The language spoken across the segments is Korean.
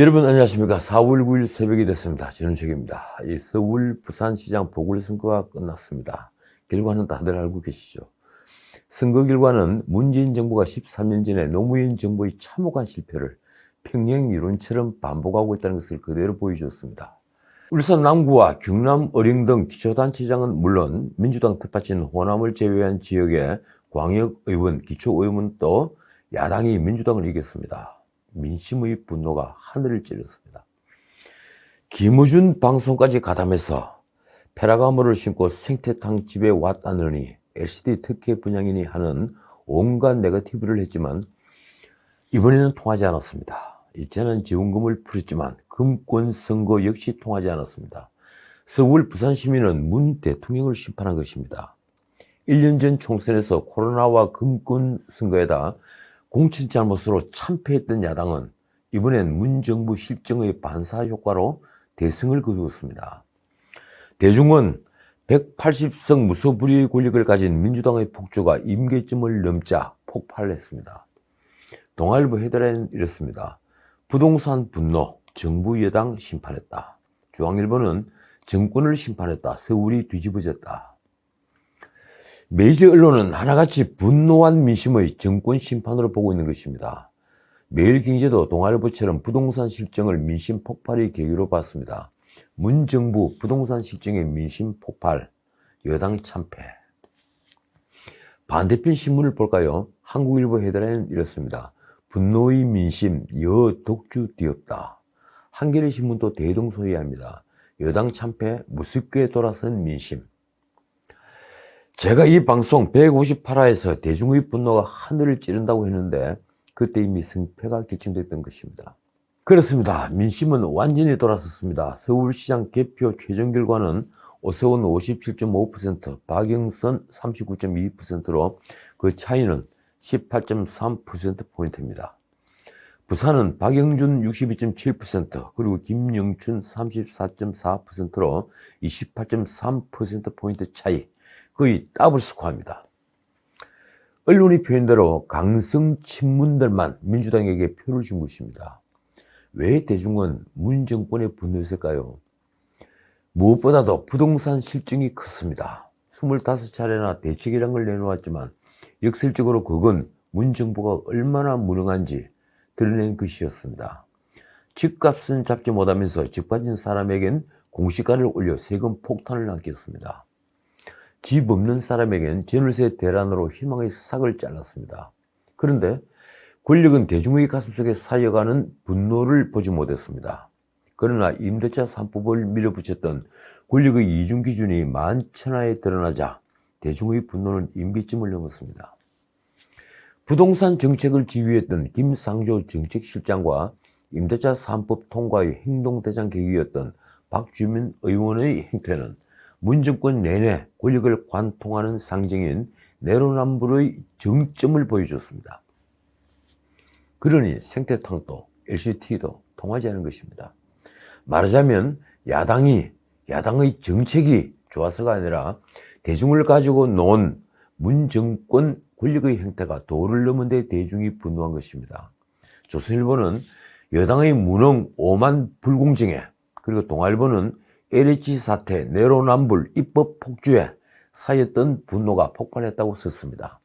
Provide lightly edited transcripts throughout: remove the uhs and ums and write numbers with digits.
여러분 안녕하십니까. 4월 9일 새벽이 됐습니다. 전은책입니다. 이 서울 부산시장 보궐선거가 끝났습니다. 결과는 다들 알고 계시죠. 선거 결과는 문재인 정부가 13년 전에 노무현 정부의 참혹한 실패를 평행 이론처럼 반복하고 있다는 것을 그대로 보여주었습니다. 울산 남구와 경남 어령 등 기초단체장은 물론 민주당 텃밭인 호남을 제외한 지역의 광역의원, 기초의원 또 야당이 민주당을 이겼습니다. 민심의 분노가 하늘을 찌르습니다. 김우준 방송까지 가담해서 페라가모를 신고 생태탕 집에 왔다느니 LCD 특혜 분양이니 하는 온갖 네거티브를 했지만 이번에는 통하지 않았습니다. 이제는 지원금을 풀었지만 금권 선거 역시 통하지 않았습니다. 서울 부산 시민은 문 대통령을 심판한 것입니다. 1년 전 총선에서 코로나와 금권 선거에다 공천 잘못으로 참패했던 야당은 이번엔 문정부 실정의 반사 효과로 대승을 거두었습니다. 대중은 180석 무소불위의 권력을 가진 민주당의 폭주가 임계점을 넘자 폭발했습니다. 동아일보 헤드라인은 이렇습니다. 부동산 분노, 정부 여당 심판했다. 중앙일보는 정권을 심판했다. 서울이 뒤집어졌다. 메이저 언론은 하나같이 분노한 민심의 정권 심판으로 보고 있는 것입니다. 매일경제도 동아일보처럼 부동산 실정을 민심 폭발의 계기로 봤습니다. 문정부 부동산 실정의 민심 폭발, 여당 참패. 반대편 신문을 볼까요? 한국일보 헤드라인은 이렇습니다. 분노의 민심, 여 독주 뒤엎다. 한겨레 신문도 대동소이합니다. 여당 참패, 무섭게 돌아선 민심. 제가 이 방송 158화에서 대중의 분노가 하늘을 찌른다고 했는데 그때 이미 승패가 결정됐던 것입니다. 그렇습니다. 민심은 완전히 돌아섰습니다. 서울시장 개표 최종 결과는 오세훈 57.5%, 박영선 39.2%로 그 차이는 18.3%포인트입니다. 부산은 박영준 62.7%, 그리고 김영춘 34.4%로 28.3%포인트 차이, 거의 더블 스코어입니다. 언론이 표현대로 강성 친문들만 민주당에게 표를 준 것입니다. 왜 대중은 문 정권에 분노했을까요? 무엇보다도 부동산 실정이 컸습니다. 25차례나 대책이란 걸 내놓았지만 역설적으로 그건 문 정부가 얼마나 무능한지 드러낸 것이었습니다. 집값은 잡지 못하면서 집 가진 사람에겐 공시가를 올려 세금 폭탄을 남겼습니다. 집 없는 사람에겐 전월세 대란으로 희망의 싹을 잘랐습니다. 그런데 권력은 대중의 가슴속에 쌓여가는 분노를 보지 못했습니다. 그러나 임대차 3법을 밀어붙였던 권력의 이중 기준이 만천하에 드러나자 대중의 분노는 임계점을 넘었습니다. 부동산 정책을 지휘했던 김상조 정책실장과 임대차 3법 통과의 행동대장 계기였던 박주민 의원의 행태는 문정권 내내 권력을 관통하는 상징인 내로남불의 정점을 보여줬습니다. 그러니 생태탕도 LCT도 통하지 않은 것입니다. 말하자면 야당의 정책이 좋아서가 아니라 대중을 가지고 논 문정권 권력의 행태가 도를 넘은 데 대중이 분노한 것입니다. 조선일보는 여당의 무능, 오만, 불공정에, 그리고 동아일보는 LH 사태, 내로남불, 입법 폭주에 쌓였던 분노가 폭발했다고 썼습니다.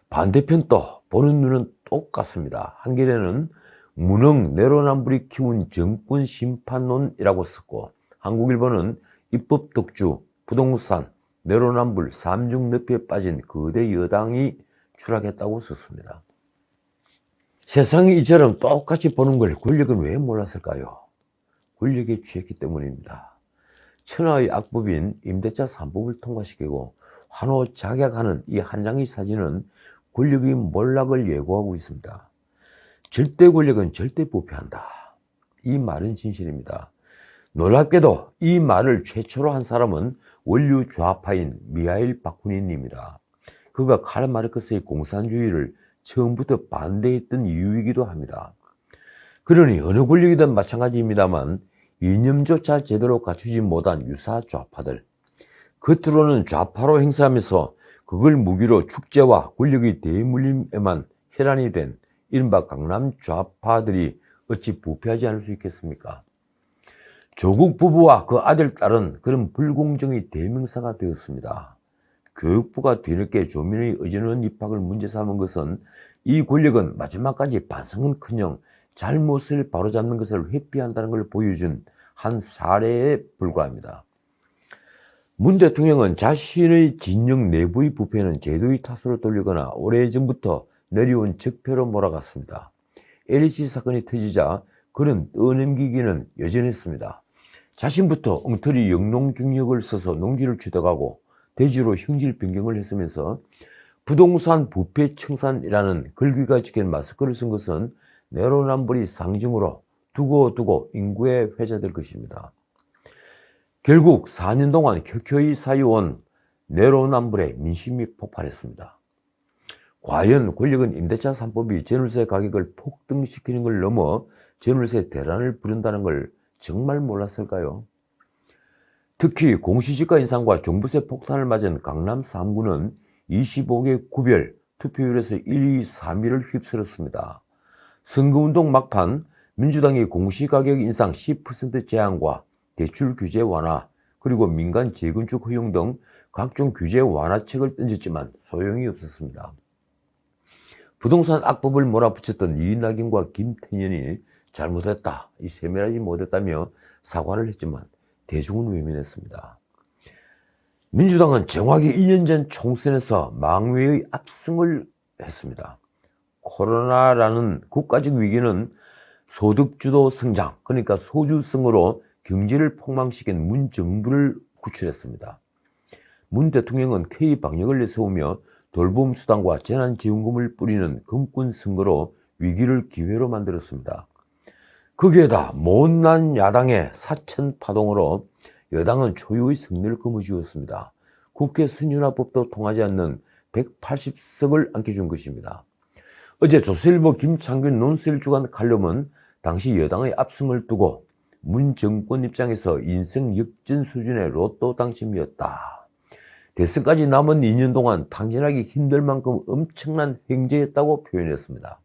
반대편도 보는 눈은 똑같습니다. 한겨레는 무능, 내로남불이 키운 정권 심판론이라고 썼고, 한국일보는 입법 독주, 부동산, 내로남불, 삼중 늪에 빠진 거대 여당이 추락했다고 썼습니다. 세상이 이처럼 똑같이 보는 걸 권력은 왜 몰랐을까요? 권력에 취했기 때문입니다. 천하의 악법인 임대차 3법을 통과시키고 환호작약하는 이 한 장의 사진은 권력의 몰락을 예고하고 있습니다. 절대 권력은 절대 부패한다. 이 말은 진실입니다. 놀랍게도 이 말을 최초로 한 사람은 원류 좌파인 미하일 바쿠닌입니다. 그가 칼 마르크스의 공산주의를 처음부터 반대했던 이유이기도 합니다. 그러니 어느 권력이든 마찬가지입니다만 이념조차 제대로 갖추지 못한 유사 좌파들, 겉으로는 좌파로 행세하면서 그걸 무기로 축제와 권력의 대물림에만 혈안이 된 이른바 강남 좌파들이 어찌 부패하지 않을 수 있겠습니까? 조국 부부와 그 아들, 딸은 그런 불공정의 대명사가 되었습니다. 교육부가 뒤늦게 조민의 의전원 입학을 문제 삼은 것은 이 권력은 마지막까지 반성은커녕 잘못을 바로잡는 것을 회피한다는 걸 보여준 한 사례에 불과합니다. 문 대통령은 자신의 진영 내부의 부패는 제도의 탓으로 돌리거나 오래전부터 내려온 적폐로 몰아갔습니다. LH 사건이 터지자 그는 떠넘기기는 여전했습니다. 자신부터 엉터리 영농 경력을 써서 농지를 취득하고 대지로 형질 변경을 했으면서 부동산 부패 청산이라는 글귀가 적힌 마스크를 쓴 것은 내로남불의 상징으로 두고두고 인구에 회자될 것입니다. 결국 4년 동안 켜켜이 사유온 내로남불의 민심이 폭발했습니다. 과연 권력은 임대차 3법이 전월세 가격을 폭등시키는 걸 넘어 전월세 대란을 부른다는 걸 정말 몰랐을까요? 특히 공시지가 인상과 종부세 폭탄을 맞은 강남 3구는 25개 구별 투표율에서 1, 2, 3위를 휩쓸었습니다. 선거운동 막판 민주당이 공시가격 인상 10% 제한과 대출 규제 완화, 그리고 민간 재건축 허용 등 각종 규제 완화책을 던졌지만 소용이 없었습니다. 부동산 악법을 몰아붙였던 이낙연과 김태년이 잘못했다, 세밀하지 못했다며 사과를 했지만 대중은 외면했습니다. 민주당은 정확히 2년 전 총선에서 망외의 압승을 했습니다. 코로나라는 국가적 위기는 소득주도 성장, 그러니까 소주성으로 경제를 폭망시킨 문 정부를 구출했습니다. 문 대통령은 K 방역을 내세우며 돌봄 수당과 재난지원금을 뿌리는 금권 선거로 위기를 기회로 만들었습니다. 거기에다 못난 야당의 사천 파동으로 여당은 초유의 승리를 거머쥐었습니다. 국회 선진화법도 통하지 않는 180석을 안겨준 것입니다. 어제 조선일보 김창균 논설 주간 칼럼은 당시 여당의 압승을 두고 문 정권 입장에서 인생 역전 수준의 로또 당첨이었다. 대선까지 남은 2년 동안 당진하기 힘들 만큼 엄청난 횡재였다고 표현했습니다.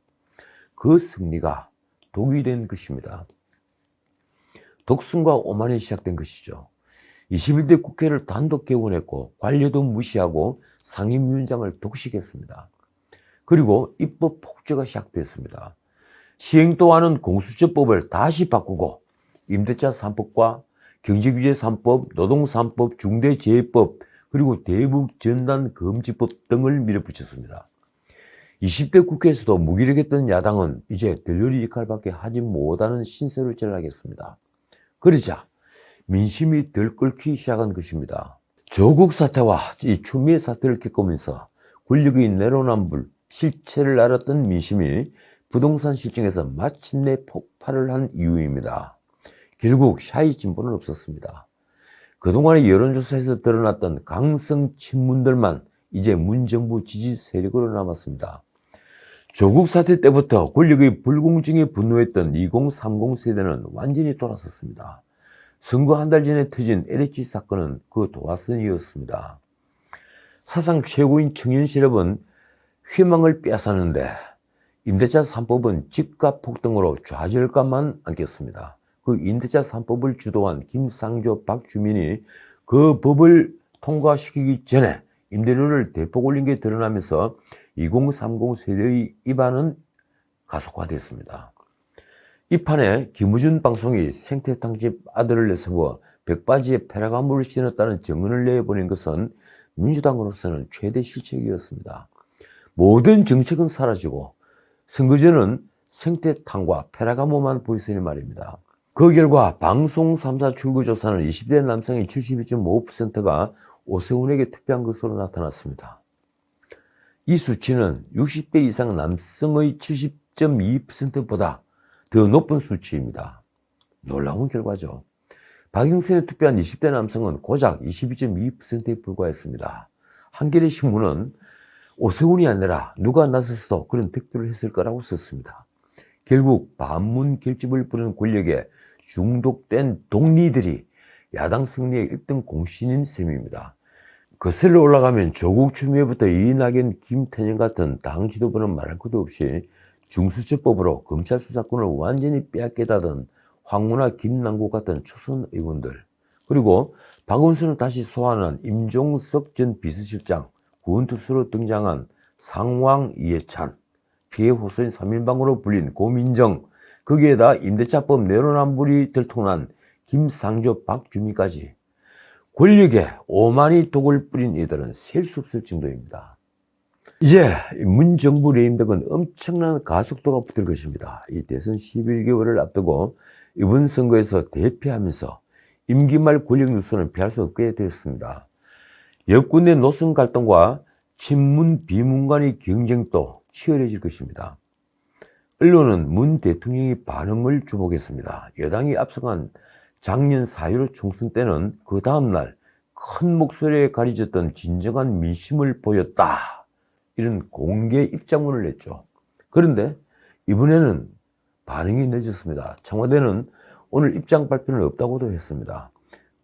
그 승리가 독이 된 것입니다. 독순과 오만이 시작된 것이죠. 21대 국회를 단독 개원했고 관료도 무시하고 상임위원장을 독식했습니다. 그리고 입법 폭주가 시작됐습니다. 시행도 않은 공수처법을 다시 바꾸고 임대차 3법과 경제규제 3법, 노동 3법, 중대재해법, 그리고 대북전단금지법 등을 밀어붙였습니다. 20대 국회에서도 무기력했던 야당은 이제 들러리 역할밖에 하지 못하는 신세를 전하겠습니다. 그러자 민심이 들끓기 시작한 것입니다. 조국 사태와 이 추미애 사태를 겪으면서 권력의 내로남불, 실체를 알았던 민심이 부동산 실정에서 마침내 폭발을 한 이유입니다. 결국 샤이 진보는 없었습니다. 그동안의 여론조사에서 드러났던 강성 친문들만 이제 문정부 지지 세력으로 남았습니다. 조국 사태 때부터 권력의 불공정에 분노했던 2030 세대는 완전히 돌아섰습니다. 선거 한 달 전에 터진 LH 사건은 그 도화선이었습니다. 사상 최고인 청년 실업은 희망을 빼앗았는데 임대차 3법은 집값 폭등으로 좌절감만 안겼습니다. 그 임대차 3법을 주도한 김상조, 박주민이 그 법을 통과시키기 전에 임대료를 대폭 올린 게 드러나면서 2030 세대의 이반은 가속화됐습니다. 이 판에 김우준 방송이 생태탕집 아들을 내세워 백바지에 페라가모를 신었다는 증언을 내보낸 것은 민주당으로서는 최대 실책이었습니다. 모든 정책은 사라지고 선거전은 생태탕과 페라가모만 보였으니 말입니다. 그 결과 방송 3사 출구조사는 20대 남성의 72.5%가 오세훈에게 투표한 것으로 나타났습니다. 이 수치는 60대 이상 남성의 70.2%보다 더 높은 수치입니다. 놀라운 결과죠. 박영선에 투표한 20대 남성은 고작 22.2%에 불과했습니다. 한겨레 신문은 오세훈이 아니라 누가 나서서도 그런 득표를 했을 거라고 썼습니다. 결국 반문 결집을 부르는 권력에 중독된 독리들이 야당 승리의 1등 공신인 셈입니다. 거슬러 올라가면 조국 추미애부터 이낙연, 김태년 같은 당 지도부는 말할 것도 없이 중수처법으로 검찰 수사권을 완전히 빼앗겠다던 황운하, 김남국 같은 초선 의원들, 그리고 박원순을 다시 소환한 임종석 전 비서실장, 구원투수로 등장한 상황 이해찬, 피해 호소인 3인방으로 불린 고민정, 거기에다 임대차법 내로남불이 들통난 김상조, 박주민까지 권력에 오만이 독을 뿌린 이들은 셀 수 없을 정도입니다. 이제 문정부 레임덕은 엄청난 가속도가 붙을 것입니다. 이 대선 11개월을 앞두고 이번 선거에서 대패하면서 임기 말 권력 누수는 피할 수 없게 되었습니다. 여권 내 노선 갈등과 친문 비문 간의 경쟁도 치열해질 것입니다. 언론은 문 대통령의 반응을 주목했습니다. 여당이 앞서간 작년 4.15 총선 때는 그 다음날 큰 목소리에 가려졌던 진정한 민심을 보였다, 이런 공개 입장문을 냈죠. 그런데 이번에는 반응이 늦었습니다. 청와대는 오늘 입장 발표는 없다고도 했습니다.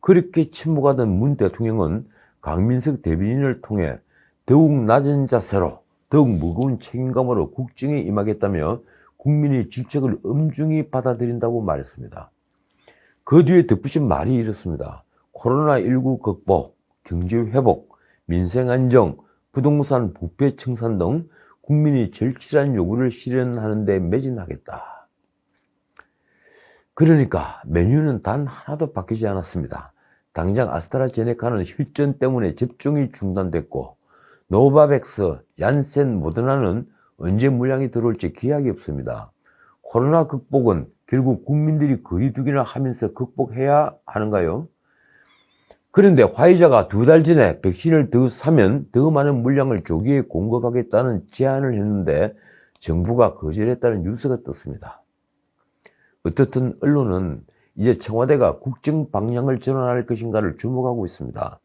그렇게 침묵하던 문 대통령은 강민석 대변인을 통해 더욱 낮은 자세로, 더욱 무거운 책임감으로 국정에 임하겠다며 국민의 질책을 엄중히 받아들인다고 말했습니다. 그 뒤에 덧붙인 말이 이렇습니다. 코로나19 극복, 경제 회복, 민생 안정, 부동산 부패 청산 등 국민이 절실한 요구를 실현하는 데 매진하겠다. 그러니까 메뉴는 단 하나도 바뀌지 않았습니다. 당장 아스트라제네카는 혈전 때문에 접종이 중단됐고 노바백스, 얀센, 모더나는 언제 물량이 들어올지 기약이 없습니다. 코로나 극복은 결국 국민들이 거리두기를 하면서 극복해야 하는가요? 그런데 화이자가 2달 전에 백신을 더 사면 더 많은 물량을 조기에 공급하겠다는 제안을 했는데 정부가 거절했다는 뉴스가 떴습니다. 어떻든 언론은 이제 청와대가 국정 방향을 전환할 것인가를 주목하고 있습니다.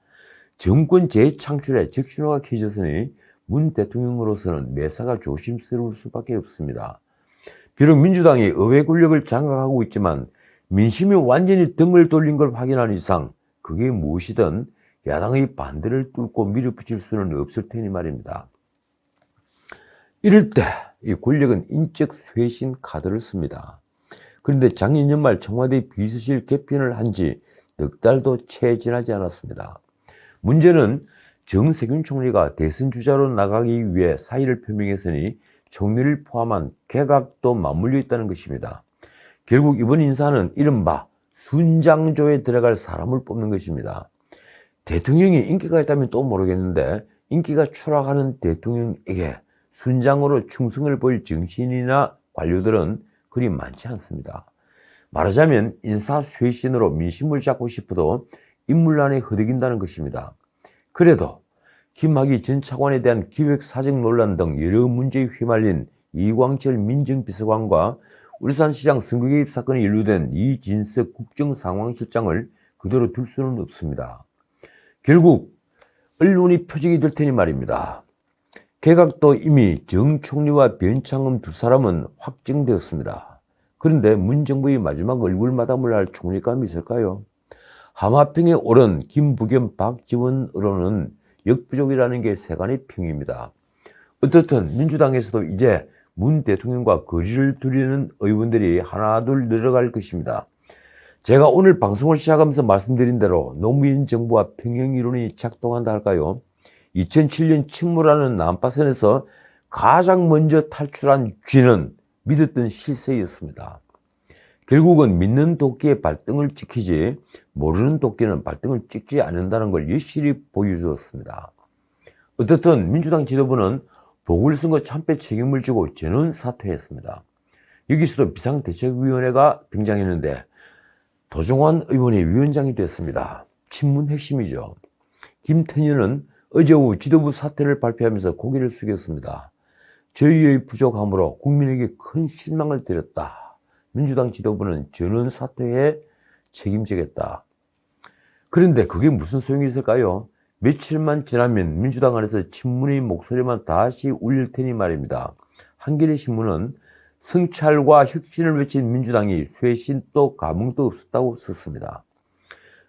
정권 재창출에 적신호가 켜졌으니 문 대통령으로서는 매사가 조심스러울 수밖에 없습니다. 비록 민주당이 의회 권력을 장악하고 있지만 민심이 완전히 등을 돌린 걸 확인한 이상 그게 무엇이든 야당의 반대를 뚫고 밀어붙일 수는 없을 테니 말입니다. 이럴 때 이 권력은 인적 쇄신 카드를 씁니다. 그런데 작년 연말 청와대 비서실 개편을 한 지 넉 달도 채 지나지 않았습니다. 문제는 정세균 총리가 대선 주자로 나가기 위해 사의를 표명했으니 총리를 포함한 개각도 맞물려 있다는 것입니다. 결국 이번 인사는 이른바 순장조에 들어갈 사람을 뽑는 것입니다. 대통령이 인기가 있다면 또 모르겠는데 인기가 추락하는 대통령에게 순장으로 충성을 보일 정치인이나 관료들은 그리 많지 않습니다. 말하자면 인사쇄신으로 민심을 잡고 싶어도 인물난에 허덕인다는 것입니다. 그래도 김학의 전 차관에 대한 기획사정 논란 등 여러 문제에 휘말린 이광철 민정비서관과 울산시장 선거 개입 사건이 연루된 이진석 국정상황실장을 그대로 둘 수는 없습니다. 결국 언론이 표적이 될 테니 말입니다. 개각도 이미 정 총리와 변창흠 두 사람은 확정되었습니다. 그런데 문 정부의 마지막 얼굴 마담을 할 총리감이 있을까요? 하마평에 오른 김부겸, 박지원으로는 역부족이라는 게 세간의 평입니다. 어떻든 민주당에서도 이제 문 대통령과 거리를 두려는 의원들이 하나둘 늘어갈 것입니다. 제가 오늘 방송을 시작하면서 말씀드린 대로 노무현 정부와 평행이론이 작동한다 할까요? 2007년 침몰하는 난파선에서 가장 먼저 탈출한 쥐는 믿었던 실세였습니다. 결국은 믿는 도끼의 발등을 찍히지 모르는 도끼는 발등을 찍지 않는다는 걸 여실히 보여주었습니다. 어떻든 민주당 지도부는 보궐선거 참패 책임을 지고 전원 사퇴했습니다. 여기서도 비상대책위원회가 등장했는데 도종환 의원이 위원장이 됐습니다. 친문 핵심이죠. 김태년은 어제 오후 지도부 사퇴를 발표하면서 고개를 숙였습니다. 저희의 부족함으로 국민에게 큰 실망을 드렸다. 민주당 지도부는 전원 사퇴에 책임지겠다. 그런데 그게 무슨 소용이 있을까요? 며칠만 지나면 민주당 안에서 친문의 목소리만 다시 울릴 테니 말입니다. 한겨레 신문은 성찰과 혁신을 외친 민주당이 쇄신도 감흥도 없었다고 썼습니다.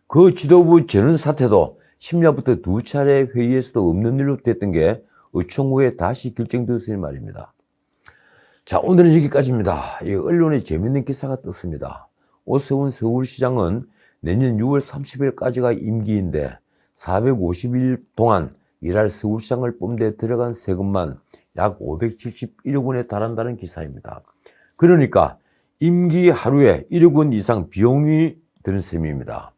그 지도부 전원 사퇴도 심야부터 2차례 회의에서도 없는 일로 됐던 게 의총 후에 다시 결정되었으니 말입니다. 자, 오늘은 여기까지입니다. 이 언론에 재밌는 기사가 떴습니다. 오세훈 서울시장은 내년 6월 30일까지가 임기인데 450일 동안 일할 서울시장을 뽑는 데 들어간 세금만 약 571억 원에 달한다는 기사입니다. 그러니까 임기 하루에 1억 원 이상 비용이 드는 셈입니다.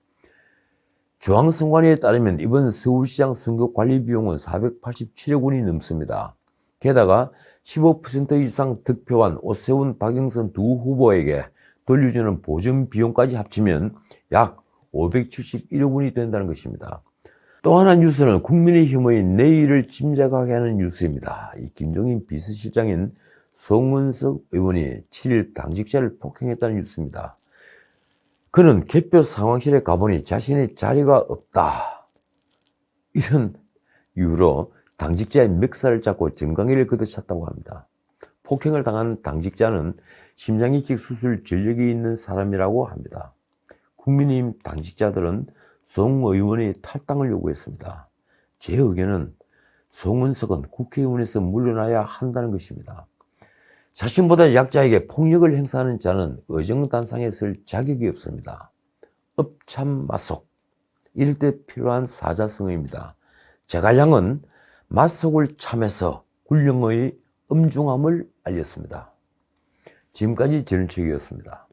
중앙선관위에 따르면 이번 서울시장 선거 관리 비용은 487억 원이 넘습니다. 게다가 15% 이상 득표한 오세훈, 박영선 두 후보에게 돌려주는 보전 비용까지 합치면 약 571억 원이 된다는 것입니다. 또 하나 뉴스는 국민의힘의 내일을 짐작하게 하는 뉴스입니다. 이 김종인 비서실장인 송은석 의원이 7일 당직자를 폭행했다는 뉴스입니다. 그는 개표 상황실에 가보니 자신의 자리가 없다, 이런 이유로 당직자의 멱살을 잡고 정강이를 걷어찼다고 합니다. 폭행을 당한 당직자는 심장이식 수술 전력이 있는 사람이라고 합니다. 국민의힘 당직자들은 송 의원의 탈당을 요구했습니다. 제 의견은 송은석은 국회의원에서 물러나야 한다는 것입니다. 자신보다 약자에게 폭력을 행사하는 자는 의정단상에 설 자격이 없습니다. 업참마속, 이럴 때 필요한 사자성어입니다. 제갈량은 맞속을 참해서 군령의 엄중함을 알렸습니다. 지금까지 전우책이었습니다.